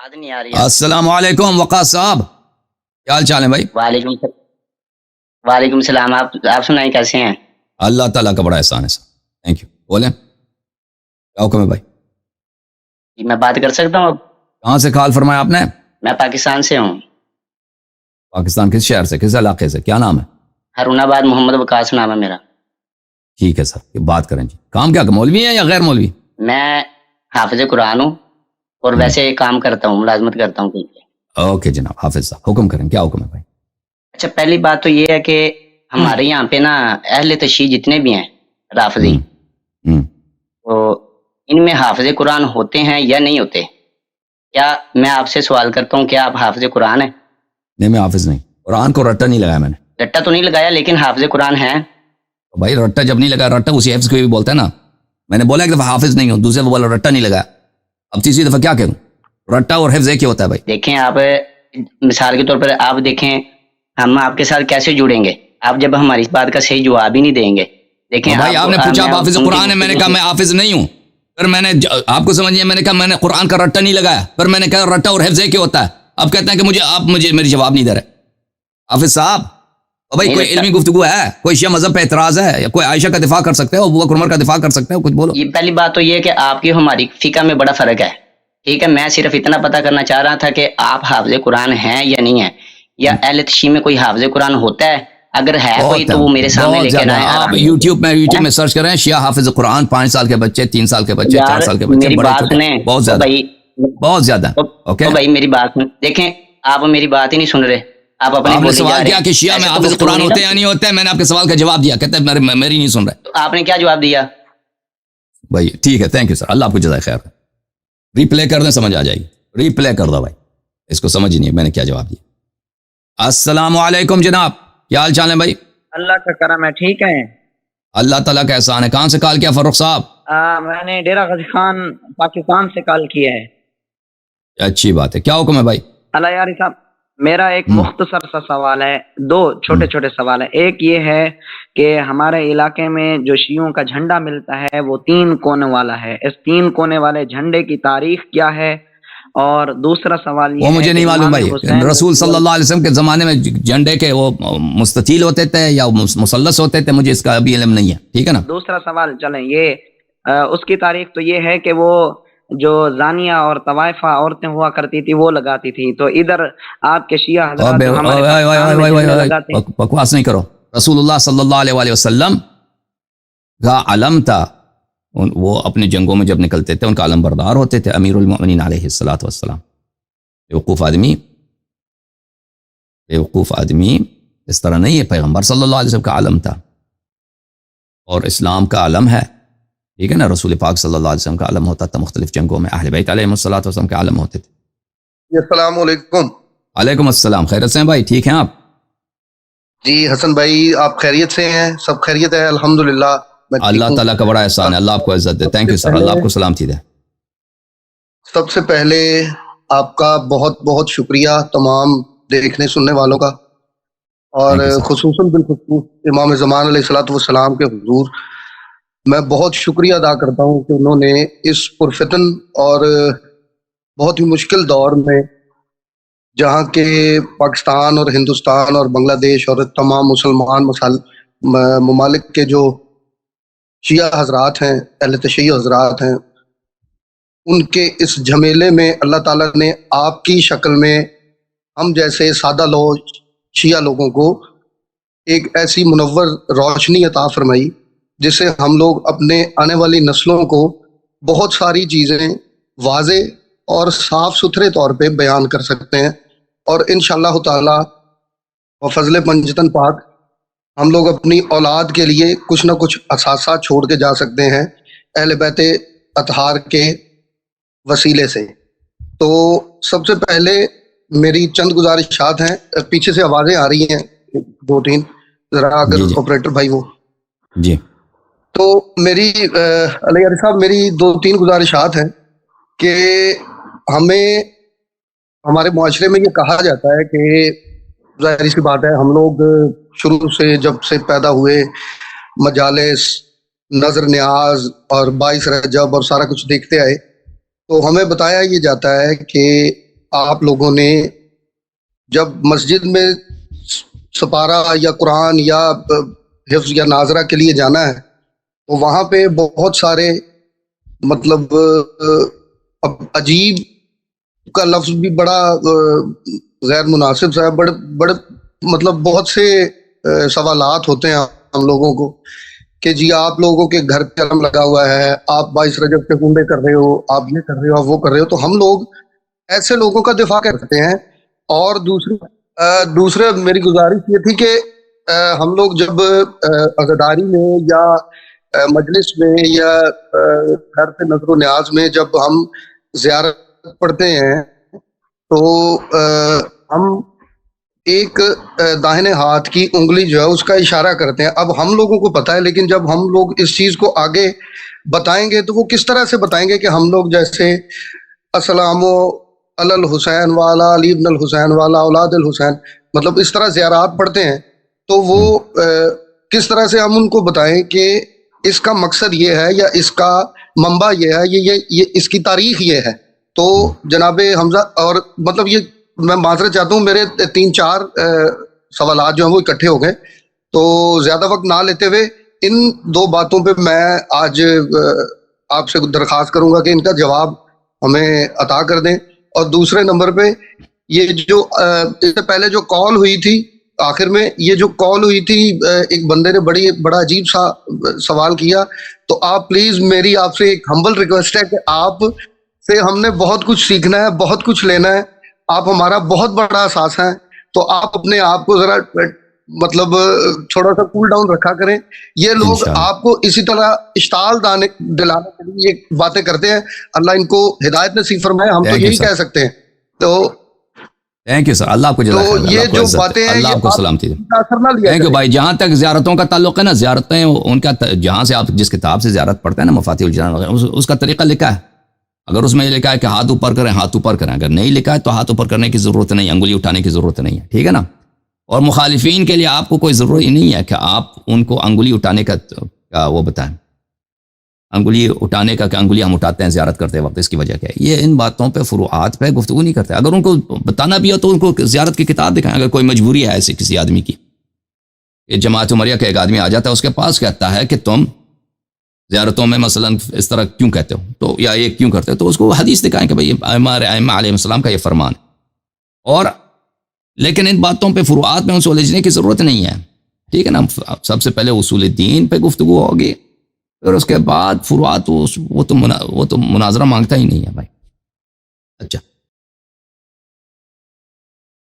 آواز نہیں آ رہی ہے. السلام علیکم وقاص صاحب، کیا حال چال ہے بھائی؟ وعلیکم السلام. آپ سنائیں کیسے ہیں؟ اللہ تعالیٰ کا بڑا احسان ہے صاحب. Thank you. بولیں کیا حکم ہے بھائی؟ جی میں بات کر سکتا ہوں اب؟ کہاں سے کال فرمایا آپ نے؟ میں پاکستان سے ہوں. پاکستان کس شہر سے، کس علاقے سے، کیا نام ہے؟ ہارون آباد، محمد وقاص نام ہے میرا. ٹھیک ہے سر، بات کریں جی. کام کیا، مولوی ہیں یا غیر مولوی؟ میں حافظ قرآن ہوں اور ویسے کام کرتا ہوں، ملازمت کرتا ہوں کہیں پہ. اوکے جناب حافظ صاحب، حکم کریں، کیا حکم ہے بھائی؟ اچھا، پہلی بات تو یہ ہے کہ ہمارے یہاں پہ نا اہل تشیع جتنے بھی ہیں رافضی، تو ان میں حافظ قرآن ہوتے ہیں یا نہیں ہوتے؟ کیا میں آپ سے سوال کرتا ہوں، کیا آپ حافظ قرآن ہیں؟ نہیں میں حافظ نہیں، قرآن کو رٹا نہیں لگایا میں نے. رٹا تو نہیں لگایا لیکن حافظ قرآن ہیں. بھائی رٹا جب نہیں لگا، رٹا اسی حفظ کو بھی بولتا ہے نا. میں نے بولا ایک دفعہ حافظ نہیں ہوں، دوسرے دفعہ بولا رٹا نہیں لگایا، اب تیسری دفعہ کیا کروں؟ رٹا اور حفظ ایک ہی ہوتا ہے بھائی. دیکھیں آپ مثال کے طور پر آپ دیکھیں ہم آپ کے ساتھ کیسے جڑیں گے آپ جب ہماری اس بات کا صحیح جواب ہی نہیں دیں گے. دیکھیں بھائی آپ نے پوچھا آپ حافظ قرآن ہے، میں نے کہا میں حافظ نہیں ہوں. پھر میں نے آپ کو سمجھیے، میں نے کہا میں نے قرآن کا رٹا نہیں لگایا، پھر میں نے کہا رٹا اور حفظ ایک ہی ہوتا ہے. اب کہتے ہیں کہ آپ مجھے میری جواب نہیں دے رہے. حافظ صاحب بھائی کوئی علمی گفتگو ہے، کوئی شیعہ مذہب پہ اعتراض ہے، یا کوئی عائشہ کا دفاع کر سکتے ہو، ابو بکر عمر کا دفاع کر سکتے ہو، کچھ بولو. یہ پہلی بات تو یہ ہے کہ آپ کی ہماری فقہ میں بڑا فرق ہے. ٹھیک ہے، میں صرف اتنا پتہ کرنا چاہ رہا تھا کہ آپ حافظ قرآن ہیں یا نہیں ہیں، یا اہل تشیع میں کوئی حافظ قرآن ہوتا ہے؟ اگر ہے کوئی تو وہ میرے سامنے لے کے آئے. آپ یوٹیوب میں سرچ کریں شیعہ حافظ قرآن، 5 سال کے بچے، 3 سال کے بچے، 4 سال کے بچے، میری بڑے بات چھوٹے، سنیں بہت زیادہ بہت زیادہ. اوکے بھائی میری بات سنیں، دیکھیں آپ میری بات ہی نہیں سن رہے. آپ نے سوال کیا کہ شیعہ میں حافظ قرآن ہوتے ہیں یا نہیں ہوتے ہیں، میں نے آپ کے سوال کا جواب دیا، کہتے ہیں میری نہیں سن رہے. تو آپ نے کیا جواب دیا؟ بھائی ٹھیک ہے، تھینک یو سر، اللہ آپ کو جزائے خیر. ری پلے کر دیں، سمجھ آ جائے گی. ری پلے کر دو بھائی، اس کو سمجھ ہی نہیں ہے میں نے کیا جواب دیا. السلام علیکم جناب، کیا حال چال ہے بھائی؟ اللہ کا کرم ہے، ٹھیک ہے. اللہ تعالیٰ کا احسان ہے. کہاں سے کال کیا فاروق صاحب؟ میں نے ڈیرہ غازی خان پاکستان سے کال کیا ہے. اچھی بات ہے، کیا حکم ہے بھائی؟ اللہ یاری صاحب، میرا ایک مختصر سا سوال ہے، 2 چھوٹے چھوٹے سوال ہیں. ایک یہ ہے کہ ہمارے علاقے میں جو شیعوں کا جھنڈا ملتا ہے وہ 3 کونے والا ہے، اس 3 کونے والے جھنڈے کی تاریخ کیا ہے؟ اور دوسرا سوال یہ وہ مجھے نہیں معلوم بھائی. رسول صلی اللہ علیہ وسلم کے زمانے میں جھنڈے کے وہ مستطیل ہوتے تھے یا مثلث ہوتے تھے، مجھے اس کا ابھی علم نہیں ہے. ٹھیک ہے نا. دوسرا سوال چلیں یہ اس کی تاریخ تو یہ ہے کہ وہ جو زانیہ اور طوائفہ عورتیں ہوا کرتی تھی وہ لگاتی تھی، تو ادھر آپ کے شیعہ حضرات جو ہمارے پاکستان میں جھنڈے لگاتے ہیں. بکواس نہیں کرو. رسول اللہ صلی اللہ علیہ وسلم کا علم تھا، وہ اپنی جنگوں میں جب نکلتے تھے ان کا علم بردار ہوتے تھے امیر المؤمنین علیہ الصلوۃ والسلام. بیوقوف آدمی اس طرح نہیں ہے. پیغمبر صلی اللہ علیہ وسلم کا علم تھا اور اسلام کا علم ہے. ٹھیک ہے نا. رسول پاک صلی اللہ علیہ وسلم کا علم ہوتا تھا مختلف جنگوں میں، اہل بیت علیہ الصلوۃ والسلام کے علم ہوتے تھے. السلام علیکم. وعلیکم السلام. خیریت سے ہیں بھائی؟ ٹھیک ہیں آپ؟ جی حسن بھائی آپ خیریت سے ہیں؟ سب خیریت ہے الحمدللہ. اللہ تعالیٰ کا بڑا احسان ہے، اللہ آپ کو عزت دے. تھینک یو سر، اللہ آپ کو سلامتی دے. سب سے پہلے آپ کا بہت بہت شکریہ تمام دیکھنے سننے والوں کا، اور خصوصاً بالخصوص امام زمان علیہ الصلوۃ والسلام کے حضور میں بہت شکریہ ادا کرتا ہوں کہ انہوں نے اس پرفتن اور بہت ہی مشکل دور میں، جہاں کے پاکستان اور ہندوستان اور بنگلہ دیش اور تمام مسلمان ممالک کے جو شیعہ حضرات ہیں، اہل تشیع حضرات ہیں، ان کے اس جھمیلے میں اللہ تعالیٰ نے آپ کی شکل میں ہم جیسے سادہ لوگ شیعہ لوگوں کو ایک ایسی منور روشنی عطا فرمائی جس سے ہم لوگ اپنے آنے والی نسلوں کو بہت ساری چیزیں واضح اور صاف ستھرے طور پہ بیان کر سکتے ہیں. اور انشاءاللہ تعالیٰ و فضل پنجتن پاک ہم لوگ اپنی اولاد کے لیے کچھ نہ کچھ اثاثہ چھوڑ کے جا سکتے ہیں اہل بیت اطہار کے وسیلے سے. تو سب سے پہلے میری چند گزارشات ہیں. پیچھے سے آوازیں آ رہی ہیں 2-3، ذرا اگر آپریٹر بھائی وہ جی. تو میری علی صاحب میری 2-3 گزارشات ہیں کہ ہمیں ہمارے معاشرے میں یہ کہا جاتا ہے کہ ظاہر سی بات ہے ہم لوگ شروع سے جب سے پیدا ہوئے مجالس، نظر نیاز اور 22 رجب اور سارا کچھ دیکھتے آئے، تو ہمیں بتایا یہ جاتا ہے کہ آپ لوگوں نے جب مسجد میں سپارہ یا قرآن یا حفظ یا ناظرہ کے لیے جانا ہے تو وہاں پہ بہت سارے مطلب عجیب کا لفظ بھی بڑا غیر مناسب سا ہے، بڑے بڑے مطلب بہت سے سوالات ہوتے ہیں ہم لوگوں کو کہ جی آپ لوگوں کے گھر پہ علم لگا ہوا ہے، آپ 22 رجب کے کنڈے کر رہے ہو، آپ یہ کر رہے ہو، آپ وہ کر رہے ہو. تو ہم لوگ ایسے لوگوں کا دفاع کرتے ہیں. اور دوسرے میری گزارش یہ تھی کہ ہم لوگ جب عزاداری میں یا مجلس میں یا گھر پہ نظر و نیاز میں جب ہم زیارت پڑھتے ہیں تو ہم ایک داہنے ہاتھ کی انگلی جو ہے اس کا اشارہ کرتے ہیں. اب ہم لوگوں کو پتہ ہے، لیکن جب ہم لوگ اس چیز کو آگے بتائیں گے تو وہ کس طرح سے بتائیں گے کہ ہم لوگ جیسے السلام علی الحسین والا علی ابن الحسین والا اولاد الحسین مطلب اس طرح زیارات پڑھتے ہیں، تو وہ کس طرح سے ہم ان کو بتائیں کہ اس کا مقصد یہ ہے یا اس کا منبع یہ ہے، یہ اس کی تاریخ یہ ہے. تو جناب حمزہ، اور مطلب یہ میں معذرت چاہتا ہوں، میرے 3-4 سوالات جو ہیں وہ اکٹھے ہو گئے، تو زیادہ وقت نہ لیتے ہوئے ان 2 باتوں پہ میں آج آپ سے درخواست کروں گا کہ ان کا جواب ہمیں عطا کر دیں. اور دوسرے نمبر پہ یہ جو اس سے پہلے جو کال ہوئی تھی آخر میں، یہ جو کال ہوئی تھی ایک بندے نے بڑا عجیب سا سوال کیا، تو آپ پلیز میری آپ سے ایک ہمبل ریکویسٹ ہے کہ آپ سے ہم نے بہت کچھ سیکھنا ہے، بہت کچھ لینا ہے، آپ ہمارا بہت بڑا اثاثہ ہیں، تو آپ اپنے آپ کو ذرا مطلب تھوڑا سا کول ڈاؤن رکھا کریں. یہ لوگ آپ کو اسی طرح اشتعال دلانے کے لیے یہ باتیں کرتے ہیں. اللہ ان کو ہدایت نصیب فرمائے، ہم تو یہی کہہ سکتے ہیں. تو تھینک یو سر، اللہ آپ کو جزاک خیر. یہ جو باتیں ہیں اللہ آپ کو سلامتی دے. تھینک یو بھائی. جہاں تک زیارتوں کا تعلق ہے نا، زیارتیں ان کا جہاں سے آپ جس کتاب سے زیارت پڑھتے ہیں نا، مفاتیح الجنان وغیرہ، اس کا طریقہ لکھا ہے. اگر اس میں یہ لکھا ہے کہ ہاتھ اوپر کریں، ہاتھ اوپر کریں. اگر نہیں لکھا ہے تو ہاتھ اوپر کرنے کی ضرورت نہیں، انگلی اٹھانے کی ضرورت نہیں ہے. ٹھیک ہے نا. اور مخالفین کے لیے آپ کو کوئی ضرورت نہیں ہے کہ آپ ان کو انگلی اٹھانے کا وہ بتائیں، انگلی اٹھانے کا کہ انگلی ہم اٹھاتے ہیں زیارت کرتے وقت، اس کی وجہ کیا ہے. یہ ان باتوں پہ فروعات پہ گفتگو نہیں کرتے. اگر ان کو بتانا بھی ہو تو ان کو زیارت کی کتاب دکھائیں. اگر کوئی مجبوری ہے ایسے کسی آدمی کی، یہ جماعت عمریہ کا ایک آدمی آ جاتا ہے، اس کے پاس کہتا ہے کہ تم زیارتوں میں مثلا اس طرح کیوں کہتے ہو، تو یا یہ کیوں کرتے ہو، تو اس کو حدیث دکھائیں کہ بھئی ہمارے ائمہ علیہ السلام کا یہ فرمان ہے. اور لیکن ان باتوں پہ فروعات میں ان سے الجھنے کی ضرورت نہیں ہے. ٹھیک ہے نا. سب سے پہلے اصول دین پہ گفتگو ہوگی، پھر اس کے بعد فروعات وہ تو مناظرہ مانگتا ہی نہیں ہے بھائی. اچھا.